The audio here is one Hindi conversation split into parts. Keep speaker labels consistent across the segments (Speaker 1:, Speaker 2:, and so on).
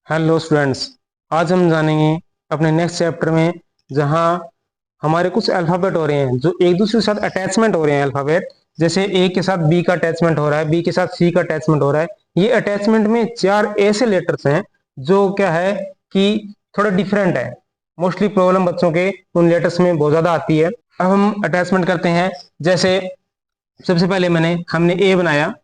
Speaker 1: Hello students. आज हम जानेंगे अपने नेक्स्ट चैप्टर में, जहां हमारे कुछ अल्फ़ाबेट हो रहे हैं जो एक दूसरे के साथ अटैचमेंट हो रहे हैं। अल्फ़ाबेट जैसे ए के साथ बी का अटैचमेंट हो रहा है, बी के साथ सी का अटैचमेंट हो रहा है। ये अटैचमेंट में चार ऐसे लेटर्स हैं जो क्या है कि थोड़ा डिफरेंट है। मोस्टली प्रॉब्लम बच्चों के उन लेटर्स में बहुत ज़्यादा आती है। अब हम अटैचमेंट करते हैं। जैसे सबसे पहले हमने ए बनाया,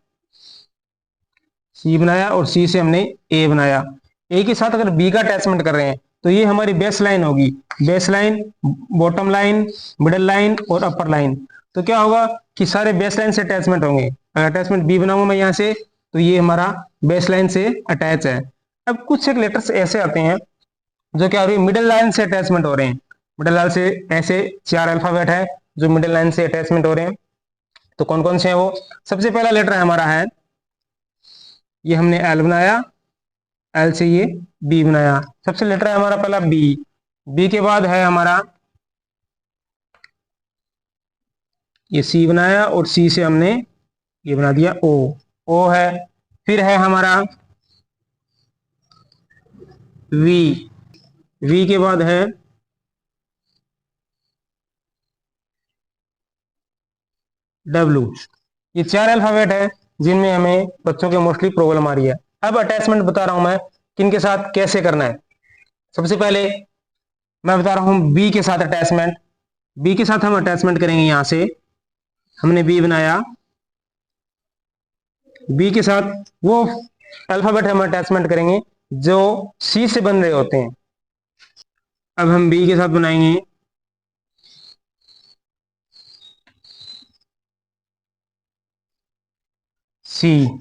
Speaker 1: सी बनाया और सी से हमने ए बनाया। ए के साथ अगर बी का अटैचमेंट कर रहे हैं तो ये हमारी बेस लाइन होगी। Base line, bottom line, middle line और अपर लाइन। तो क्या होगा कि सारे बेस लाइन से अटैचमेंट होंगे। अगर अटैचमेंट बी बनाऊंगा मैं यहाँ से तो ये हमारा बेस लाइन से अटैच है। अब कुछ एक लेटर्स ऐसे आते हैं जो क्या हो रही है, मिडल लाइन से अटैचमेंट हो रहे हैं। मिडल लाइन से ऐसे चार अल्फाबेट है जो मिडल लाइन से अटैचमेंट हो रहे हैं। तो कौन कौन से हैं वो? सबसे पहला लेटर हमारा है, ये हमने एल बनाया, एल से ये बी बनाया। सबसे लेटर है हमारा पहला बी। बी के बाद है हमारा ये सी बनाया और सी से हमने ये बना दिया ओ। ओ है। फिर है हमारा वी। वी के बाद है डब्लू। ये चार अल्फाबेट है जिनमें हमें बच्चों के मोस्टली प्रॉब्लम आ रही है। अब अटैचमेंट बता रहा हूं मैं किनके साथ कैसे करना है। सबसे पहले मैं बता रहा हूं बी के साथ अटैचमेंट। बी के साथ हम अटैचमेंट करेंगे। यहां से हमने बी बनाया, बी के साथ वो अल्फाबेट हम अटैचमेंट करेंगे जो सी से बन रहे होते हैं। अब हम बी के साथ बनाएंगे सी।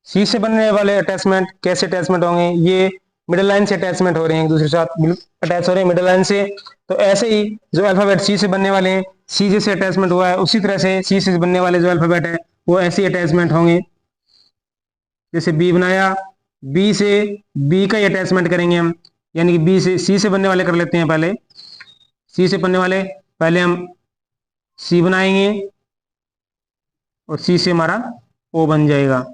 Speaker 1: सी से बनने वाले अटैचमेंट कैसे अटैचमेंट होंगे? ये मिडिल लाइन से अटैचमेंट हो रहे हैं, एक दूसरे के साथ अटैच हो रहे हैं मिडिल लाइन से। तो ऐसे ही जो अल्फाबेट सी से बनने वाले हैं, सी जैसे अटैचमेंट हुआ है उसी तरह से सी से बनने वाले जो अल्फाबेट है वो ऐसे ही अटैचमेंट होंगे। जैसे बी बनाया, बी से बी का ही अटैचमेंट करेंगे हम, यानी कि बी से सी से बनने वाले कर लेते हैं। पहले सी से बनने वाले पहले हम सी बनाएंगे और सी से हमारा ओ बन जाएगा।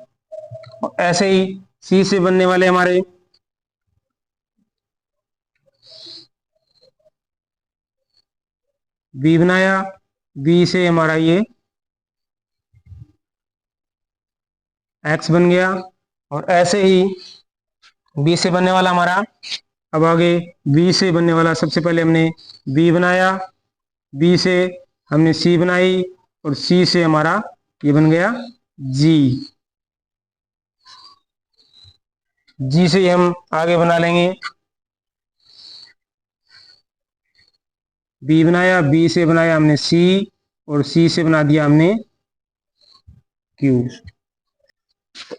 Speaker 1: और ऐसे ही सी से बनने वाले हमारे बी बनाया, बी से हमारा ये एक्स बन गया। और ऐसे ही बी से बनने वाला हमारा, अब आगे बी से बनने वाला सबसे पहले हमने बी बनाया, बी से हमने सी बनाई और सी से हमारा ये बन गया जी। जी से हम आगे बना लेंगे, बी बनाया, बी से बनाया हमने सी और सी से बना दिया हमने क्यू।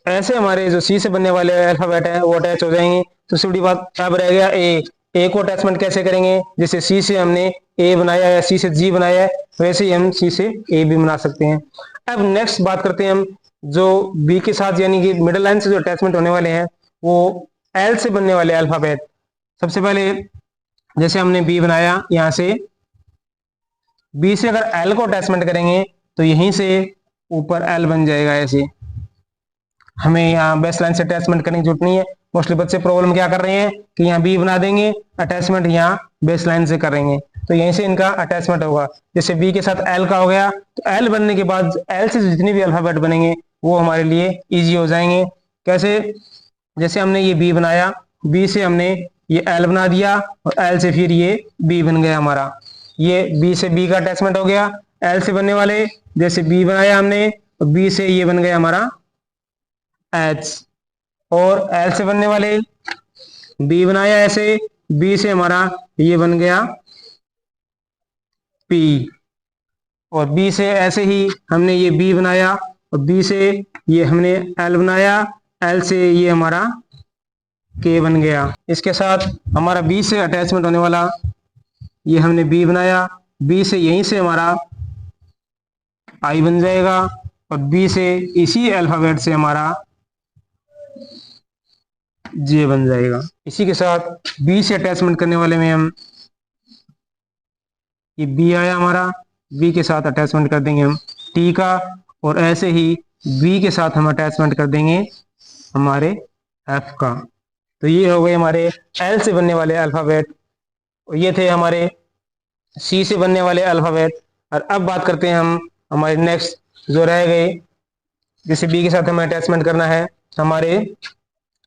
Speaker 1: ऐसे हमारे जो सी से बनने वाले अल्फाबेट है वो अटैच हो जाएंगे। तो सबसे बड़ी बात अब रह गया ए। ए को अटैचमेंट कैसे करेंगे? जैसे सी से हमने ए बनाया या सी से जी बनाया है, वैसे ही हम सी से ए भी बना सकते हैं। अब नेक्स्ट बात करते हैं हम जो बी के साथ यानी कि मिडिल लाइन से जो अटैचमेंट होने वाले हैं वो एल से बनने वाले अल्फाबेट। सबसे पहले जैसे हमने बी बनाया, यहाँ से बी से अगर एल को अटैचमेंट करेंगे तो यहीं से ऊपर एल बन जाएगा। ऐसे हमें यहाँ बेस लाइन से अटैचमेंट करने की जरूरत नहीं है। मोस्टली बच्चे प्रॉब्लम क्या कर रहे हैं कि यहाँ बी बना देंगे, अटैचमेंट यहाँ बेस लाइन से करेंगे, तो यहीं से इनका अटैचमेंट होगा। जैसे बी के साथ एल का हो गया तो एल बनने के बाद एल से जितने भी अल्फाबेट बनेंगे वो हमारे लिए इजी हो जाएंगे। कैसे? जैसे हमने ये बी बनाया, बी से हमने ये एल बना दिया और एल से फिर ये बी बन गया हमारा। ये बी से बी का अटैचमेंट हो गया। एल से बनने वाले जैसे बी बनाया हमने, बी से ये बन गया हमारा एच। और एल से बनने वाले बी बनाया, ऐसे बी से हमारा ये बन गया पी। और बी से ऐसे ही हमने ये बी बनाया और बी से ये हमने एल बनाया, एल से ये हमारा के बन गया। इसके साथ हमारा बी से अटैचमेंट होने वाला ये हमने बी बनाया, बी से यहीं से हमारा आई बन जाएगा और बी से इसी अल्फाबेट से हमारा जे बन जाएगा। इसी के साथ बी से अटैचमेंट करने वाले में हम ये बी आया हमारा, बी के साथ अटैचमेंट कर देंगे हम टी का। और ऐसे ही बी के साथ हम अटैचमेंट कर देंगे हमारे एफ का। तो ये हो गए हमारे एल से बनने वाले अल्फ़ाबेट, और ये थे हमारे सी से बनने वाले अल्फ़ाबेट। और अब बात करते हैं हम हमारे नेक्स्ट जो रह गए, जैसे बी के साथ हमें अटैचमेंट करना है हमारे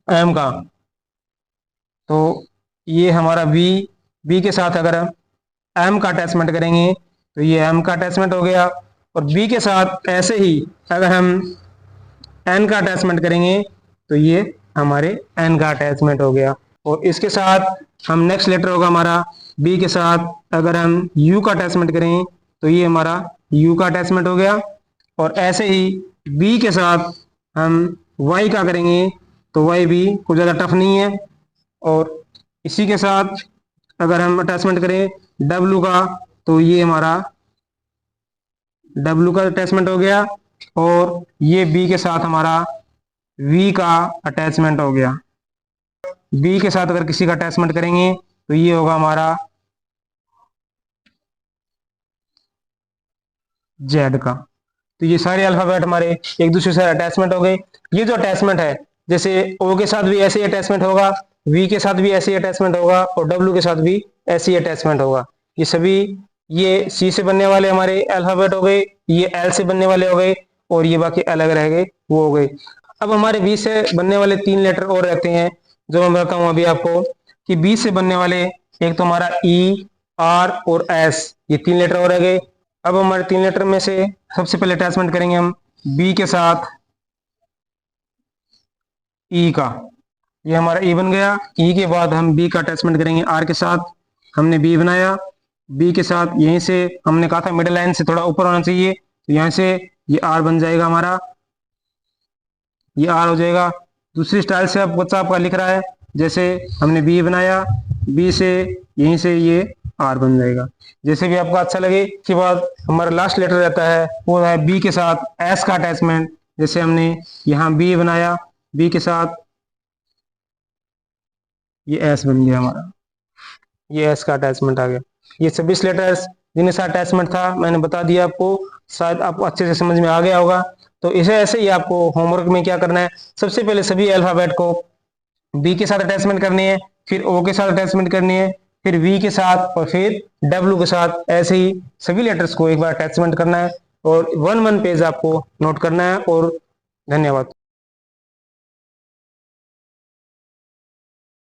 Speaker 1: एम का। तो ये हमारा बी के साथ अगर हम एम का अटैचमेंट करेंगे तो ये एम का अटैचमेंट हो गया, और बी के साथ ऐसे ही अगर हम एन का अटैचमेंट करेंगे तो ये हमारे एन का अटैचमेंट हो गया। और इसके साथ हम नेक्स्ट लेटर होगा हमारा बी के साथ अगर हम यू का अटैचमेंट करें तो ये हमारा यू का अटैचमेंट हो गया। और ऐसे ही बी के साथ हम वाई का करेंगे तो वाई भी कुछ ज़्यादा टफ नहीं है। और इसी के साथ अगर हम अटैचमेंट करें डब्लू का तो ये हमारा डब्लू का अटैचमेंट हो गया। और ये बी के साथ हमारा वी का अटैचमेंट हो गया। बी के साथ अगर किसी का अटैचमेंट करेंगे तो ये होगा हमारा जेड का। तो ये सारे अल्फाबेट हमारे एक दूसरे से अटैचमेंट हो गए। ये जो अटैचमेंट है, जैसे ओ के साथ भी ऐसे ही अटैचमेंट होगा, वी के साथ भी ऐसे ही अटैचमेंट होगा, और डब्ल्यू के साथ भी ऐसे ही अटैचमेंट होगा। ये सभी ये सी से बनने वाले हमारे अल्फाबेट हो गए, ये एल से बनने वाले हो गए, और ये बाकी अलग रह गए वो हो गए। अब हमारे बी से बनने वाले 3 लेटर और रहते हैं जो मैं बताऊँ अभी आपको, कि बी से बनने वाले एक तो हमारा ई, आर और एस, ये 3 लेटर और रह गए। अब हमारे 3 लेटर में से सबसे पहले अटैचमेंट करेंगे हम बी के साथ ई का, ये हमारा ई बन गया। ई के बाद हम बी का अटैचमेंट करेंगे आर के साथ, हमने बी बनाया। बी के साथ यहीं से हमने कहा था मिडिल लाइन से थोड़ा ऊपर होना चाहिए, तो यहाँ से ये आर बन जाएगा हमारा, ये आर हो जाएगा। दूसरी स्टाइल से अब बच्चा आपका लिख रहा है, जैसे हमने बी बनाया, बी से यहीं से ये आर बन जाएगा, जैसे भी आपको अच्छा लगे। इसके बाद हमारा लास्ट लेटर रहता है वो है बी के साथ एस का अटैचमेंट, जैसे हमने यहाँ बी बनाया, बी के साथ ये एस बन गया हमारा, ये एस का अटैचमेंट आ गया। ये 26 लेटर्स जिनके साथ अटैचमेंट था मैंने बता दिया आपको, शायद आपको अच्छे से समझ में आ गया होगा। तो इसे ऐसे ही आपको होमवर्क में क्या करना है, सबसे पहले सभी अल्फाबेट को बी के साथ अटैचमेंट करनी है, फिर ओ के साथ अटैचमेंट करनी है, फिर वी के साथ, और फिर डब्ल्यू के साथ। ऐसे ही सभी लेटर्स को एक बार अटैचमेंट करना है, और 1-1 पेज आपको नोट करना है। और धन्यवाद।